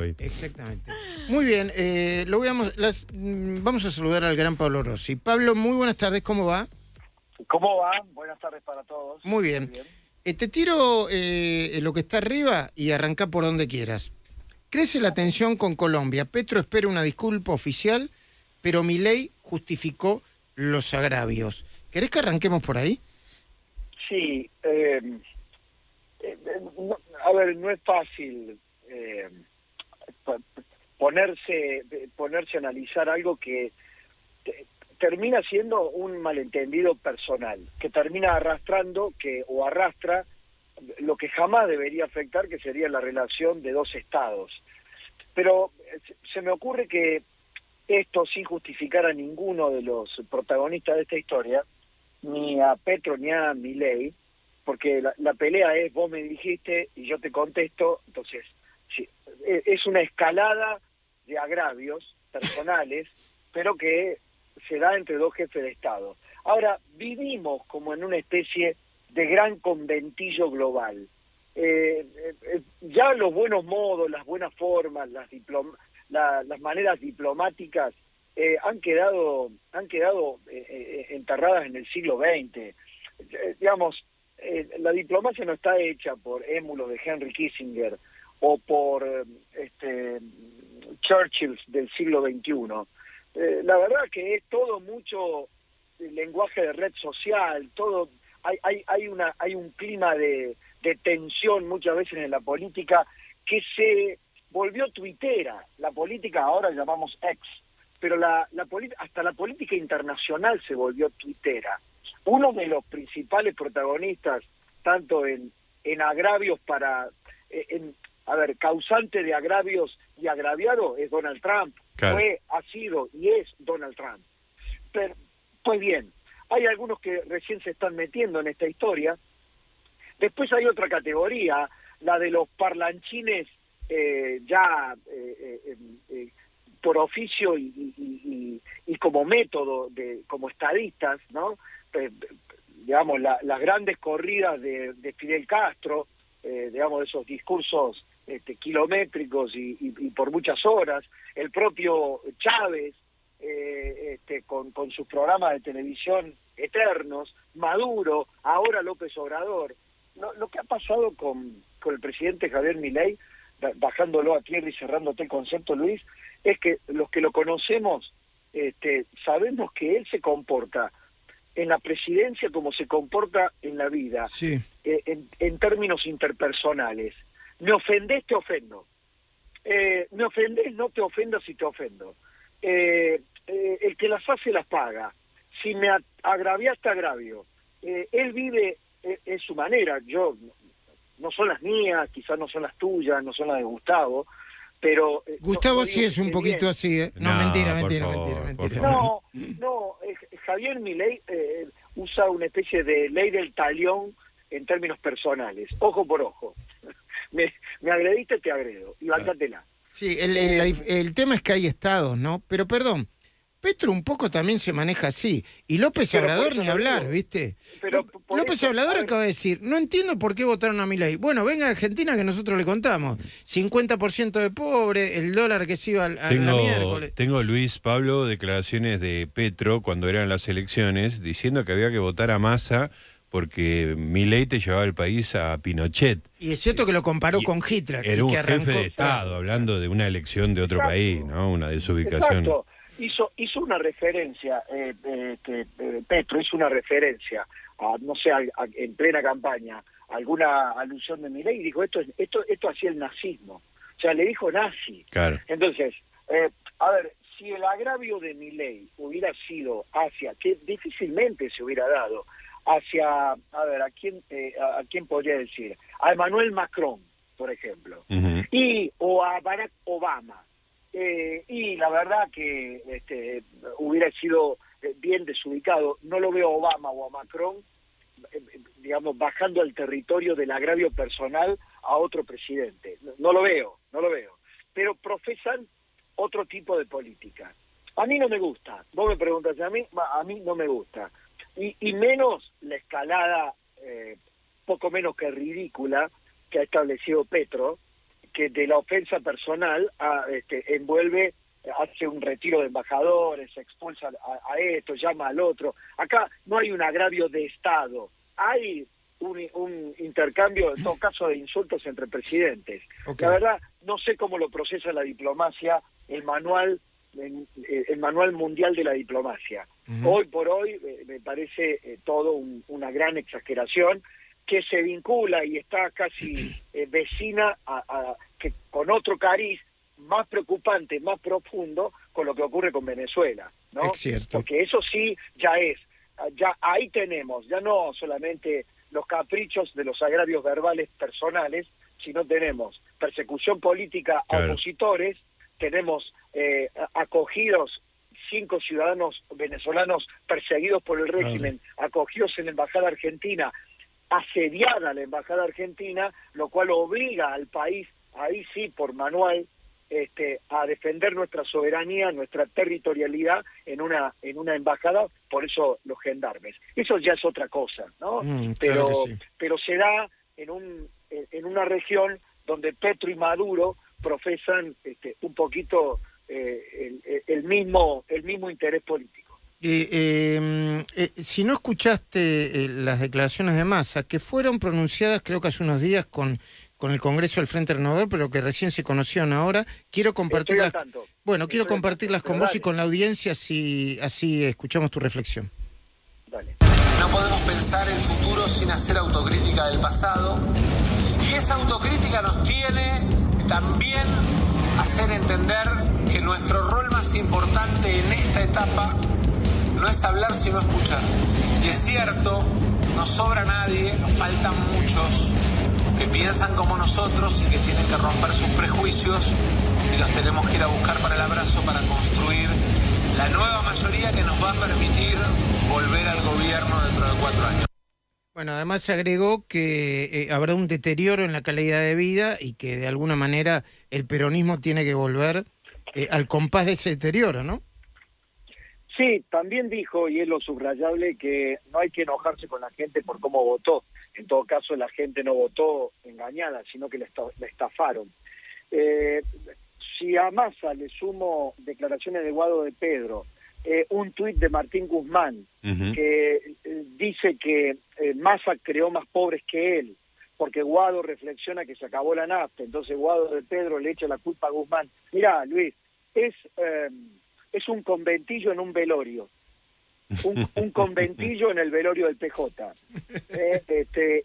Exactamente. Muy bien, vamos a saludar al gran Pablo Rossi. Pablo, muy buenas tardes, ¿cómo va? ¿Cómo va? Buenas tardes para todos. Muy bien. Te tiro lo que está arriba y arranca por donde quieras. Crece la tensión con Colombia. Petro espera una disculpa oficial, pero Milei justificó los agravios. ¿Querés que arranquemos por ahí? Sí. A ver, no es fácil ponerse a analizar algo que termina siendo un malentendido personal, que termina arrastra lo que jamás debería afectar, que sería la relación de dos estados. Pero se me ocurre que esto, sin justificar a ninguno de los protagonistas de esta historia, ni a Petro ni a Milei, porque la pelea es vos me dijiste y yo te contesto, entonces sí, es una escalada de agravios personales, pero que se da entre dos jefes de Estado. Ahora, vivimos como en una especie de gran conventillo global. Ya los buenos modos, las buenas formas, las maneras diplomáticas han quedado enterradas en el siglo XX. Digamos, la diplomacia no está hecha por émulos de Henry Kissinger o por Churchill del siglo XXI. La verdad que es todo mucho lenguaje de red social, todo hay un clima de tensión muchas veces en la política que se volvió tuitera. La política ahora llamamos ex, pero hasta la política internacional se volvió tuitera. Uno de los principales protagonistas, tanto en agravios causante de agravios y agraviado, es Donald Trump. Claro. Ha sido y es Donald Trump. Pero, pues bien, hay algunos que recién se están metiendo en esta historia. Después hay otra categoría, la de los parlanchines por oficio y como método, como estadistas, ¿no? Digamos, las grandes corridas de Fidel Castro, digamos, esos discursos kilométricos y por muchas horas, el propio Chávez, con sus programas de televisión eternos, Maduro, ahora López Obrador. Lo que ha pasado con el presidente Javier Milei, bajándolo a tierra y cerrándote el concepto, Luis, es que los que lo conocemos sabemos que él se comporta en la presidencia como se comporta en la vida, sí. En términos interpersonales. Me ofendés, te ofendo. Me ofendés, no te ofendas si te ofendo. El que las hace las paga. Si me agravias, te agravio. Él vive en su manera. Yo no son las mías, quizás no son las tuyas, no son las de Gustavo, pero Gustavo sí es un poquito bien. Así, ¿eh? No, mentira. No, Javier Milei usa una especie de ley del talión en términos personales, ojo por ojo. Me agrediste, te agredo, y bancátela. Sí, el tema es que hay estados, ¿no? Pero perdón, Petro un poco también se maneja así. Y López Obrador ni hablar, ¿viste? López Obrador acaba de decir, no entiendo por qué votaron a Milei. Bueno, venga a Argentina que nosotros le contamos. 50% de pobre, el dólar que se iba a la miércoles. Tengo, Luis, Pablo, declaraciones de Petro cuando eran las elecciones, diciendo que había que votar a Massa porque Milei te llevaba el país a Pinochet. Y es cierto que lo comparó con Hitler. Era un jefe de Estado, hablando de una elección de otro país, ¿no? Una desubicación. Exacto. Hizo una referencia, Petro hizo una referencia, no sé, en plena campaña, alguna alusión de Milei, y dijo, esto hacía el nazismo. O sea, le dijo nazi. Claro. Entonces, a ver, si el agravio de Milei hubiera sido que difícilmente se hubiera dado, ¿a quién podría decir? A Emmanuel Macron, por ejemplo, o a Barack Obama. Y la verdad que hubiera sido bien desubicado. No lo veo a Obama o a Macron, digamos, bajando al territorio del agravio personal a otro presidente. No lo veo. Pero profesan otro tipo de política. A mí no me gusta. Vos me preguntas a mí no me gusta. Y menos la escalada, poco menos que ridícula, que ha establecido Petro, que de la ofensa personal envuelve, hace un retiro de embajadores, expulsa a esto, llama al otro. Acá no hay un agravio de Estado, hay un intercambio, en todo caso, de insultos entre presidentes. Okay. La verdad, no sé cómo lo procesa la diplomacia, el manual mundial de la diplomacia. Hoy por hoy me parece todo una gran exageración, que se vincula y está casi vecina que con otro cariz más preocupante, más profundo, con lo que ocurre con Venezuela, ¿no? Es cierto. Porque eso sí ya ahí tenemos, ya no solamente los caprichos de los agravios verbales personales, sino tenemos persecución política a opositores, tenemos acogidos 5 ciudadanos venezolanos perseguidos por el régimen, acogidos en la embajada argentina, asediada la embajada argentina, lo cual obliga al país, ahí sí por manual, a defender nuestra soberanía, nuestra territorialidad en una embajada, por eso los gendarmes. Eso ya es otra cosa, ¿no? Claro que sí. Pero se da en una región donde Petro y Maduro profesan un poquito el mismo interés político. Si no escuchaste las declaraciones de Massa, que fueron pronunciadas creo que hace unos días con el Congreso del Frente Renovador, pero que recién se conocieron ahora, quiero compartirlas. Bueno, quiero compartirlas con vos y con la audiencia, así escuchamos tu reflexión. Dale. No podemos pensar el futuro sin hacer autocrítica del pasado, y esa autocrítica nos tiene también hacer entender que nuestro rol más importante en esta etapa no es hablar sino escuchar. Y es cierto, no sobra nadie, nos faltan muchos que piensan como nosotros y que tienen que romper sus prejuicios, y los tenemos que ir a buscar para el abrazo para construir la nueva mayoría que nos va a permitir volver al gobierno dentro de 4 años. Bueno, además se agregó que habrá un deterioro en la calidad de vida y que de alguna manera el peronismo tiene que volver al compás de ese deterioro, ¿no? Sí, también dijo, y es lo subrayable, que no hay que enojarse con la gente por cómo votó. En todo caso, la gente no votó engañada, sino que la estafaron. Si a Massa le sumo declaraciones de Guado de Pedro, un tuit de Martín Guzmán, que dice que Massa creó más pobres que él, porque Guado reflexiona que se acabó la nafta, entonces Guado de Pedro le echa la culpa a Guzmán. Mirá, Luis, es un conventillo en un velorio, un conventillo en el velorio del PJ,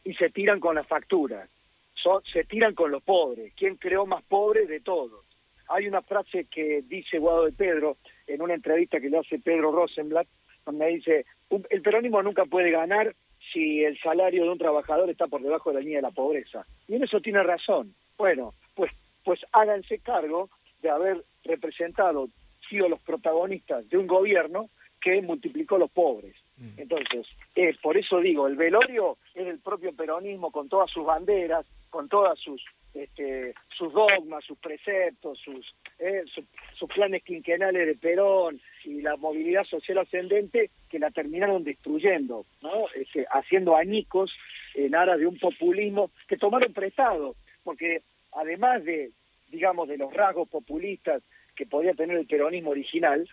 y se tiran con las facturas, se tiran con los pobres. ¿Quién creó más pobres de todos? Hay una frase que dice Guado de Pedro en una entrevista que le hace Pedro Rosenblatt, donde dice: el peronismo nunca puede ganar si el salario de un trabajador está por debajo de la línea de la pobreza. Y en eso tiene razón. Bueno, pues háganse cargo de haber sido los protagonistas de un gobierno que multiplicó los pobres. Entonces, por eso digo, el velorio es el propio peronismo, con todas sus banderas, con todas sus dogmas, sus preceptos, sus planes quinquenales de Perón y la movilidad social ascendente, que la terminaron destruyendo, ¿no? Haciendo añicos en aras de un populismo que tomaron prestado, porque además de los rasgos populistas que podía tener el peronismo original,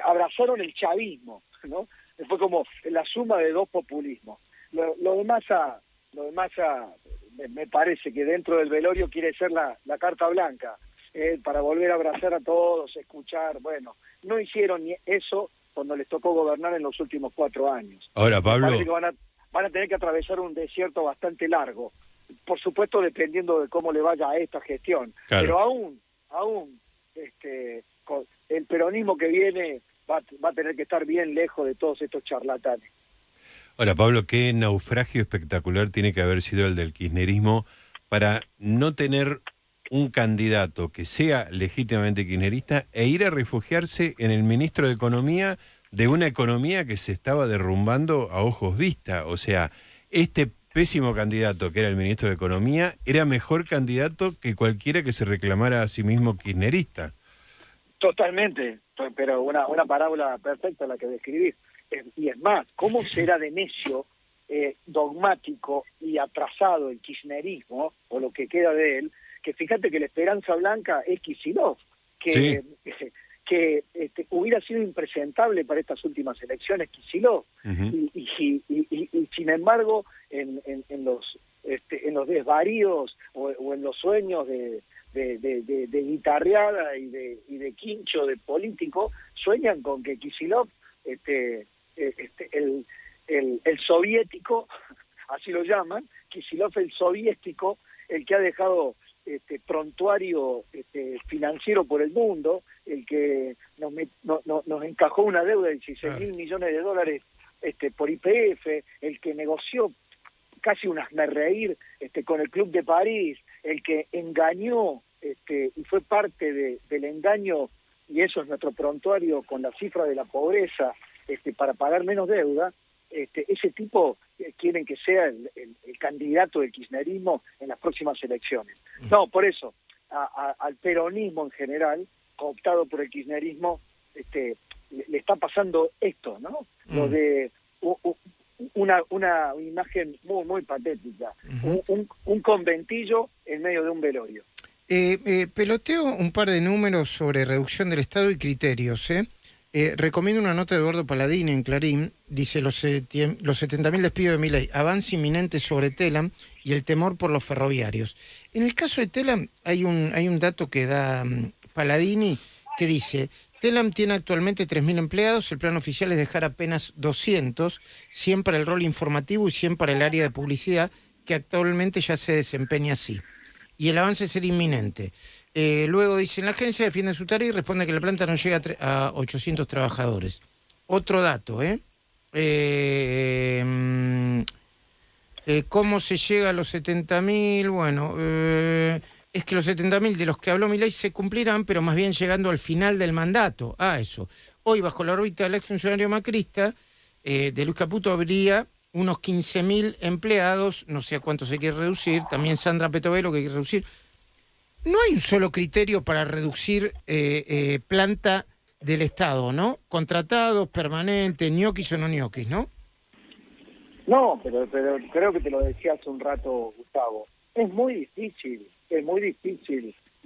abrazaron el chavismo, ¿no? Fue como la suma de dos populismos. Lo de Massa me parece que dentro del velorio quiere ser la carta blanca, para volver a abrazar a todos, escuchar. Bueno, no hicieron ni eso cuando les tocó gobernar en los últimos 4 años. Ahora, Pablo, parece que van a tener que atravesar un desierto bastante largo, por supuesto dependiendo de cómo le vaya a esta gestión. Claro. Pero aún el peronismo que viene va a tener que estar bien lejos de todos estos charlatanes. Ahora, Pablo, qué naufragio espectacular tiene que haber sido el del kirchnerismo para no tener un candidato que sea legítimamente kirchnerista e ir a refugiarse en el ministro de Economía de una economía que se estaba derrumbando a ojos vista. O sea, este pésimo candidato que era el ministro de Economía era mejor candidato que cualquiera que se reclamara a sí mismo kirchnerista. Totalmente, pero una parábola perfecta la que describís. Y es más, ¿cómo será de necio, dogmático y atrasado el kirchnerismo, o lo que queda de él, que fíjate que la esperanza blanca es Kicillof, que, Sí. que hubiera sido impresentable para estas últimas elecciones Kicillof, Ujú. y sin embargo en los desvaríos o en los sueños de guitarreada y de quincho de político, sueñan con que Kicillof, el soviético, así lo llaman, Kicillof el soviético, el que ha dejado prontuario financiero por el mundo, el que nos encajó una deuda de 16.000 millones de dólares por YPF, el que negoció casi un hazmerreír con el Club de París, el que engañó y fue parte del engaño, y eso es nuestro prontuario con la cifra de la pobreza, para pagar menos deuda. Ese tipo quieren que sea el candidato del kirchnerismo en las próximas elecciones. No, por eso, al peronismo en general, cooptado por el kirchnerismo, le está pasando esto, ¿no? Lo de una imagen muy, muy patética, un conventillo en medio de un velorio. Peloteo un par de números sobre reducción del Estado y criterios, recomiendo una nota de Eduardo Paladini en Clarín. Dice los 70.000 despidos de Milei, avance inminente sobre Telam y el temor por los ferroviarios. En el caso de Telam hay un dato que da Paladini que dice: Telam tiene actualmente 3.000 empleados, el plan oficial es dejar apenas 200, 100 para el rol informativo y 100 para el área de publicidad, que actualmente ya se desempeña así. Y el avance sería inminente. Luego dicen, la agencia defiende su tarea y responde que la planta no llega a 800 trabajadores. Otro dato, ¿cómo se llega a los 70.000? Bueno, es que los 70.000 de los que habló Milei se cumplirán, pero más bien llegando al final del mandato. Eso. Hoy, bajo la órbita del exfuncionario macrista, de Luis Caputo, habría unos 15.000 empleados, no sé a cuánto se quiere reducir, también Sandra Petovelo que quiere reducir. No hay un solo criterio para reducir planta del Estado, ¿no? Contratados, permanentes, ñoquis o no ñoquis, ¿no? No, pero creo que te lo decía hace un rato, Gustavo. Es muy difícil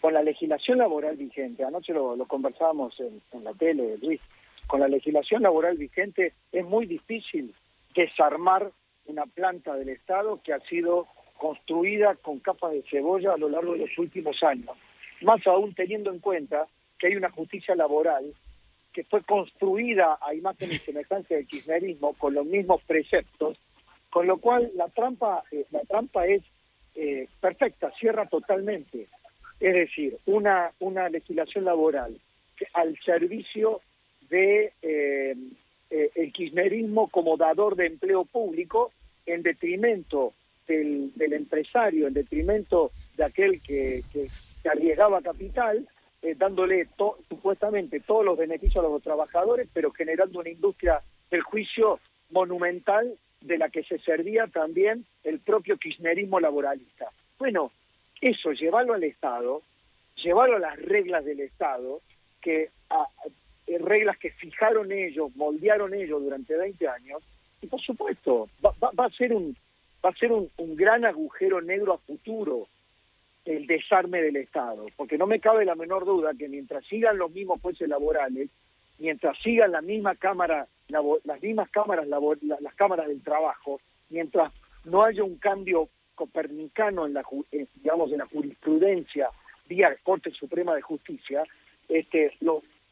con la legislación laboral vigente. Anoche lo conversábamos en la tele, Luis. Con la legislación laboral vigente es muy difícil desarmar una planta del Estado que ha sido construida con capas de cebolla a lo largo de los últimos años. Más aún teniendo en cuenta que hay una justicia laboral que fue construida a imagen y semejanza del kirchnerismo con los mismos preceptos, con lo cual la trampa es perfecta, cierra totalmente. Es decir, una legislación laboral que, al servicio de el kirchnerismo como dador de empleo público, en detrimento del empresario, en detrimento de aquel que arriesgaba capital, dándole supuestamente todos los beneficios a los trabajadores, pero generando una industria del juicio monumental de la que se servía también el propio kirchnerismo laboralista. Bueno, eso, llevarlo al Estado, llevarlo a las reglas del Estado, reglas que fijaron ellos, moldearon ellos durante 20 años, y por supuesto, va a ser un gran agujero negro a futuro el desarme del Estado, porque no me cabe la menor duda que mientras sigan los mismos jueces laborales, mientras sigan las cámaras del trabajo, mientras no haya un cambio copernicano en la jurisprudencia vía Corte Suprema de Justicia,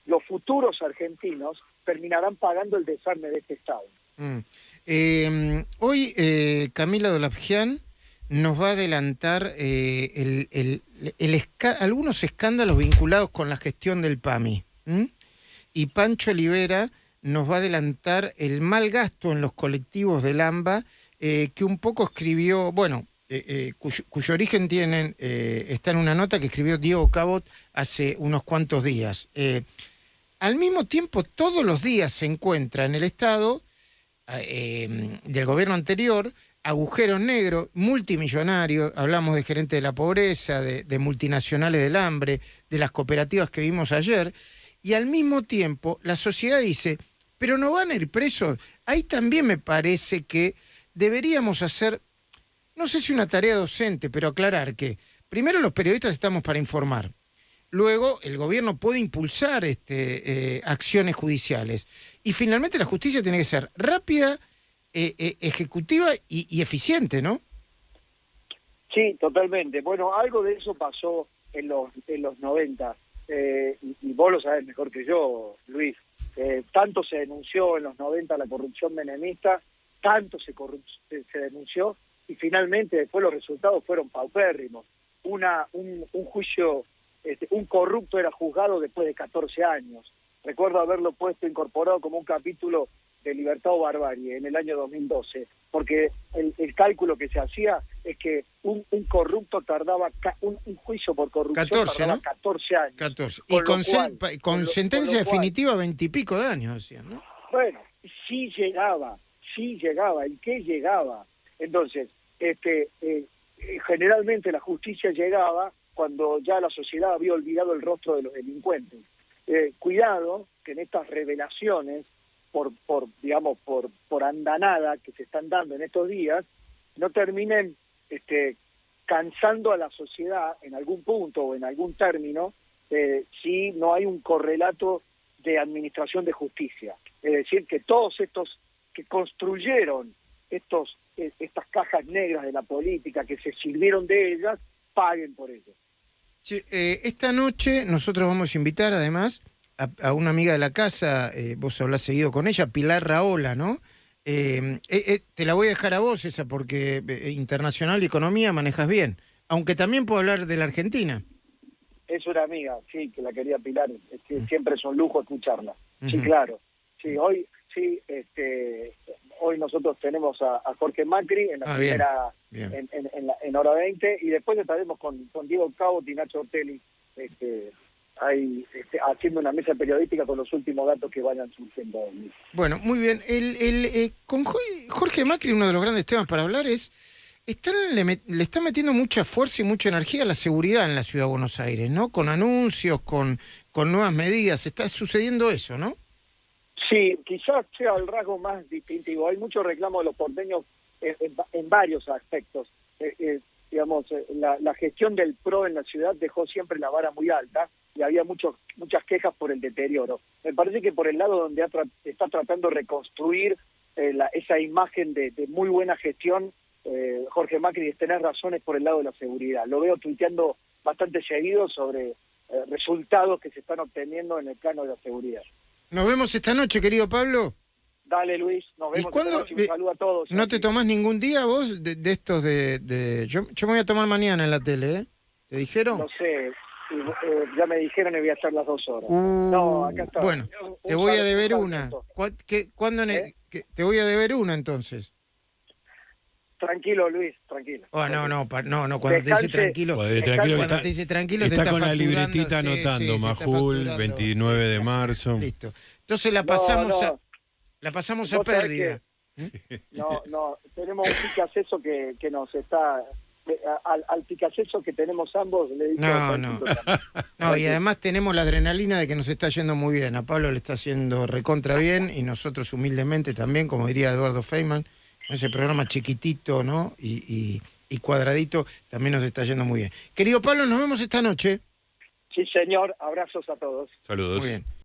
los futuros argentinos terminarán pagando el desarme de este Estado. Hoy Camila Dolapjian nos va a adelantar algunos escándalos vinculados con la gestión del PAMI. Y Pancho Olivera nos va a adelantar el mal gasto en los colectivos del AMBA, que un poco escribió, cuyo origen está en una nota que escribió Diego Cabot hace unos cuantos días. Al mismo tiempo, todos los días se encuentra en el Estado del gobierno anterior agujeros negros multimillonarios. Hablamos de gerentes de la pobreza, de multinacionales del hambre, de las cooperativas que vimos ayer, y al mismo tiempo la sociedad dice, pero no van a ir presos. Ahí también me parece que deberíamos hacer, no sé si una tarea docente, pero aclarar que primero los periodistas estamos para informar. Luego el gobierno puede impulsar acciones judiciales. Y finalmente la justicia tiene que ser rápida, ejecutiva y eficiente, ¿no? Sí, totalmente. Bueno, algo de eso pasó en los 90. Y vos lo sabés mejor que yo, Luis. Tanto se denunció en los 90 la corrupción menemista, tanto se denunció, y finalmente después los resultados fueron paupérrimos. Un juicio, un corrupto era juzgado después de 14 años. Recuerdo haberlo incorporado como un capítulo de Libertad o Barbarie en el año 2012, porque el cálculo que se hacía es que un corrupto tardaba, un juicio por corrupción 14, tardaba ¿no? 14 años. 14. Y con sentencia definitiva 20 y pico de años, decían, ¿no? Bueno, sí llegaba, ¿y qué llegaba? Entonces, generalmente la justicia llegaba cuando ya la sociedad había olvidado el rostro de los delincuentes. Cuidado que en estas revelaciones, por andanada que se están dando en estos días, no terminen cansando a la sociedad en algún punto o en algún término, si no hay un correlato de administración de justicia. Es decir, que todos estos que construyeron estas cajas negras de la política, que se sirvieron de ellas, paguen por ello. Sí, esta noche nosotros vamos a invitar además a una amiga de la casa, vos hablás seguido con ella, Pilar Raola, ¿no? Te la voy a dejar a vos esa, porque internacional y economía manejas bien, aunque también puedo hablar de la Argentina. Es una amiga, sí, que la quería Pilar, siempre es un lujo escucharla. Sí, Ujú. claro. Sí, hoy nosotros tenemos a Jorge Macri en la primera, bien. en hora 20, y después estaremos con Diego Cabot y Nacho Ortelli, haciendo una mesa periodística con los últimos datos que vayan surgiendo. Bueno, muy bien. Con Jorge Macri, uno de los grandes temas para hablar es, le están metiendo mucha fuerza y mucha energía a la seguridad en la Ciudad de Buenos Aires, ¿no? Con anuncios, con nuevas medidas. Está sucediendo eso, ¿no? Sí, quizás sea el rasgo más distintivo. Hay mucho reclamo de los porteños en varios aspectos. La gestión del PRO en la ciudad dejó siempre la vara muy alta y había muchas quejas por el deterioro. Me parece que por el lado donde está tratando de reconstruir esa imagen de muy buena gestión, Jorge Macri, tenés razones por el lado de la seguridad. Lo veo tuiteando bastante seguido sobre resultados que se están obteniendo en el plano de la seguridad. Nos vemos esta noche, querido Pablo. Dale, Luis, nos vemos. ¿Y cuándo? Un saludo a todos. ¿No te tomás ningún día vos de estos de... Yo me voy a tomar mañana en la tele, ¿eh? ¿Te dijeron? No sé, ya me dijeron y voy a estar las 2 horas. No, acá está. Bueno, te voy a deber una. ¿Cuándo te voy a deber una entonces? Tranquilo, Luis, tranquilo. Oh, no, cuando te dice tranquilo... Cuando te dice tranquilo te está con la facturando, libretita anotando, sí, Majul, 29 de marzo. Listo. Entonces la pasamos No. la pasamos a Vos sabés pérdida. No, tenemos un picaceso que nos está... Al picaceso que tenemos ambos le digo... No, y además tenemos la adrenalina de que nos está yendo muy bien. A Pablo le está yendo recontra bien y nosotros humildemente también, como diría Eduardo Feynman, ese programa chiquitito, ¿no? Y cuadradito, también nos está yendo muy bien. Querido Pablo, nos vemos esta noche. Sí, señor. Abrazos a todos. Saludos. Muy bien.